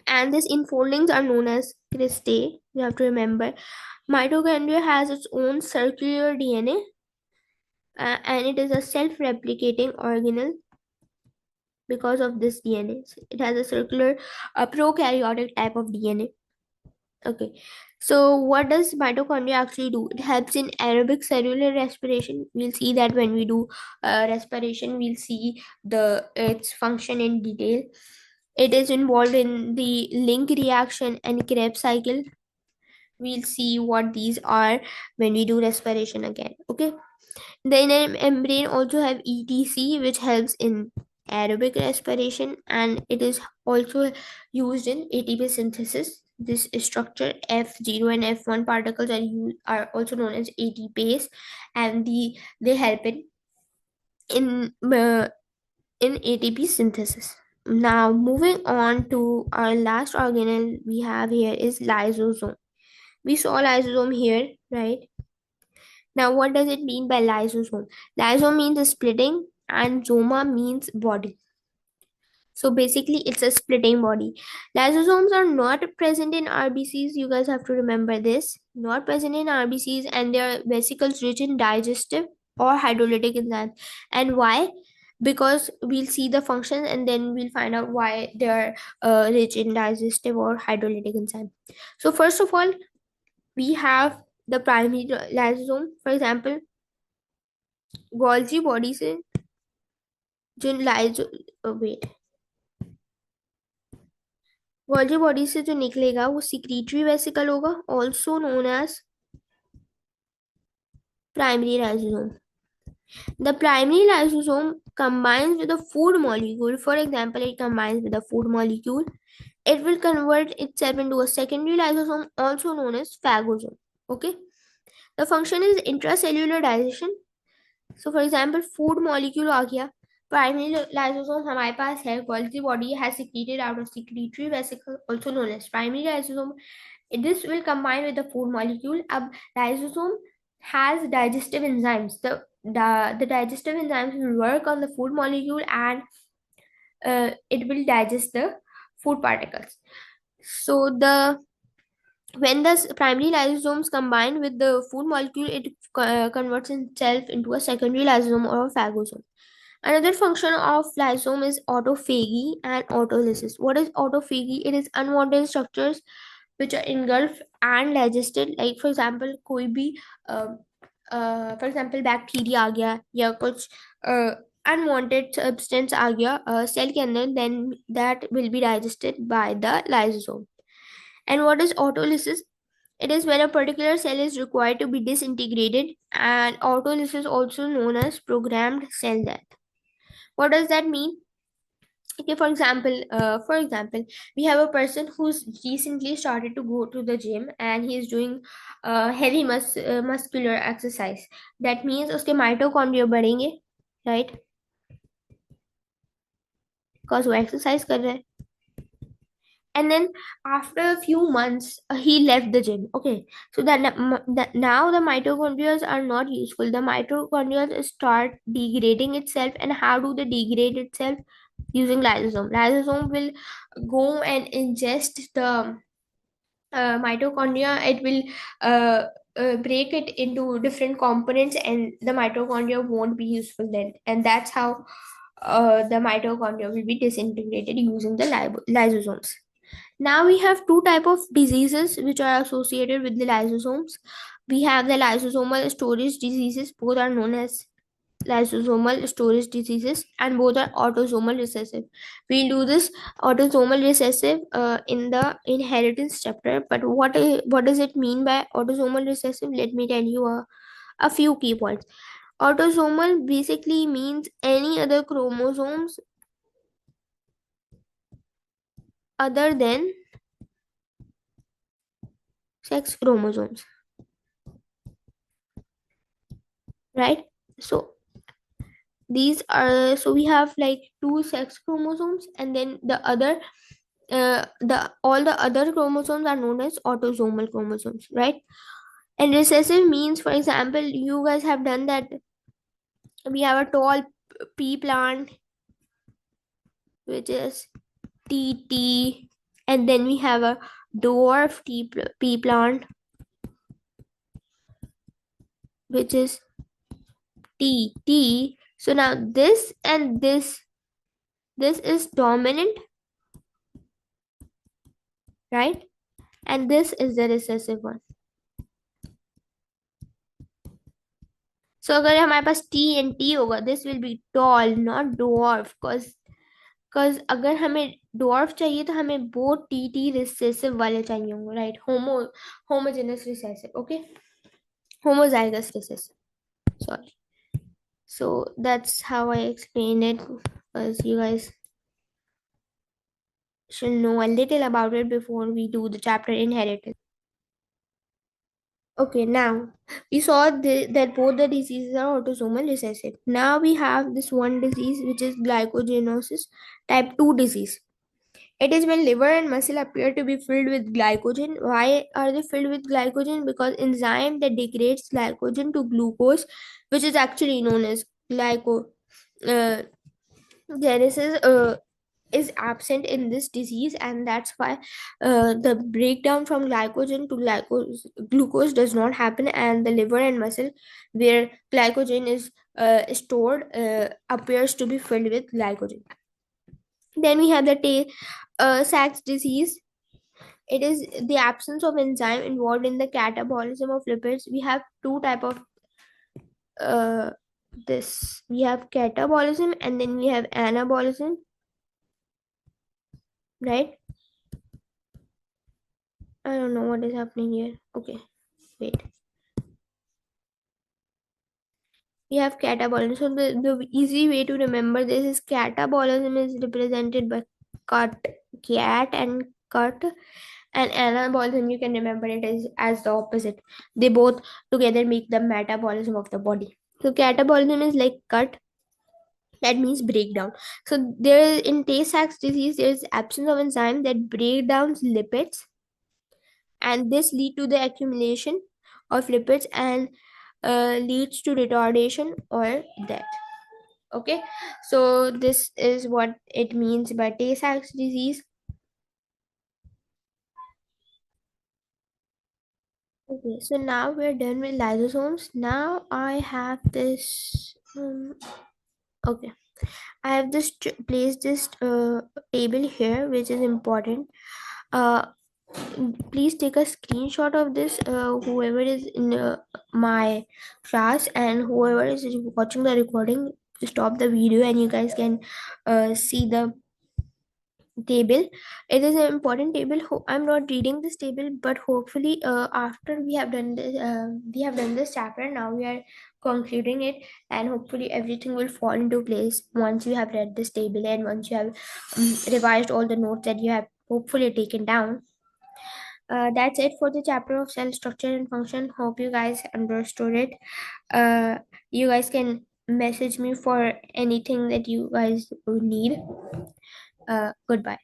And these enfoldings are known as cristae. You have to remember. Mitochondria has its own circular DNA, and it is a self-replicating organelle because of this DNA. It has a circular, prokaryotic type of DNA. Okay, so what does mitochondria actually do? It helps in aerobic cellular respiration. We'll see that when we do respiration, we'll see the its function in detail. It is involved in the link reaction and Krebs cycle. We'll see what these are when we do respiration again. Okay, the inner membrane also have ETC, which helps in aerobic respiration, and it is also used in ATP synthesis. This structure F0 and F1 particles are also known as ATPase, and they help in uh, in ATP synthesis. Now moving on to our last organelle we have here is lysosome. We saw lysosome here, right? Now, what does it mean by lysosome? Lysosome means splitting, and zoma means body. So basically, it's a splitting body. Lysosomes are not present in RBCs. You guys have to remember this. Not present in RBCs, and they are vesicles rich in digestive or hydrolytic enzymes. And why? Because we'll see the function and then we'll find out why they are rich in digestive or hydrolytic enzyme. So first of all, we have the primary lysosome. For example, Golgi body से जो लाइजो wait Golgi body से जो निकलेगा वो secretory vesicle होगा, also known as primary lysosome. The primary lysosome combines with a food molecule. For example, it combines with a food molecule. It will convert itself into a secondary lysosome, also known as phagosome. Okay. The function is intracellular digestion. So for example, food molecule आ गया. Primary lysosome हमारे पास है. Golgi body has secreted out of secretory vesicle, also known as primary lysosome. This will combine with the food molecule. अब lysosome has digestive enzymes. The digestive enzymes will work on the food molecule and it will digest the food particles. So the when the primary lysosomes combine with the food molecule, it converts itself into a secondary lysosome or a phagosome. Another function of lysosome is autophagy and autolysis. What is autophagy? It is unwanted structures which are engulfed and digested. Like for example, कोई भी for example bacteria आ गया या कुछ unwanted substance आ गया cell के अंदर, then that will be digested by the lysosome. And what is autolysis? It is when a particular cell is required to be disintegrated, and autolysis also known as programmed cell death. What does that mean? Okay, for example, we have a person who's recently started to go to the gym and he is doing heavy muscular exercise. That means उसके mitochondria बढ़ेंगे, right? Because वो exercise कर रहा है. And then after a few months he left the gym. Okay, so that now the mitochondria are not useful. The mitochondria start degrading itself. And how do they degrade itself? Using lysosome. Lysosome will go and ingest the mitochondria. It will break it into different components and the mitochondria won't be useful then, and that's how the mitochondria will be disintegrated using the lysosomes. Now we have two type of diseases which are associated with the lysosomes. We have the lysosomal storage diseases. Both are known as lysosomal storage diseases, and both are autosomal recessive. We'll do this autosomal recessive in the inheritance chapter. But what does it mean by autosomal recessive? Let me tell you a few key points. Autosomal basically means any other chromosomes other than sex chromosomes, right? So these are, so we have like two sex chromosomes, and then the all the other chromosomes are known as autosomal chromosomes, right? And recessive means, for example, you guys have done that. We have a tall pea plant which is TT, and then we have a dwarf pea plant which is TT. So now this and this is dominant, right? And this is the recessive one. So अगर हमारे पास T and T होगा, this will be tall, not dwarf. Cause अगर हमें dwarf चाहिए तो हमें both TT recessive वाले चाहिए होंगे, right? Homogeneous recessive, okay? Homozygous recessive. Sorry. So that's how I explained it, because you guys should know a little about it before we do the chapter inheritance. Okay, now we saw that both the diseases are autosomal recessive. Now we have this one disease which is glycogenosis type 2 disease. It is when liver and muscle appear to be filled with glycogen. Why are they filled with glycogen? Because enzyme that degrades glycogen to glucose, which is actually known as glyco uh, genesis, is absent in this disease, and that's why the breakdown from glycogen to glucose does not happen, and the liver and muscle where glycogen is stored appears to be filled with glycogen. Then we have the Sachs disease. It is the absence of enzyme involved in the catabolism of lipids. We have two type of uh, this. We have catabolism and then we have anabolism, right? I don't know what is happening here. Okay, wait. We have catabolism. So the easy way to remember this is catabolism is represented by cut, cat and cut, and anabolism you can remember it as the opposite. They both together make the metabolism of the body. So catabolism is like cut, that means breakdown. So there in Tay-Sachs disease there is absence of enzyme that break down lipids, and this lead to the accumulation of lipids and leads to retardation or death. Okay, so this is what it means by Tay-Sachs disease. Okay, so now we're done with lysosomes. Now I have this. Okay, I have this placed this table here, which is important. Uh, Please take a screenshot of this. Whoever is in my class and whoever is watching the recording, stop the video and you guys can see the table. It is an important table. I'm not reading this table, but hopefully after we have done this chapter, now we are concluding it, and hopefully everything will fall into place once you have read this table and once you have revised all the notes that you have hopefully taken down. That's it for the chapter of cell structure and function. Hope you guys understood it. uh, you guys can message me for anything that you guys need. Goodbye.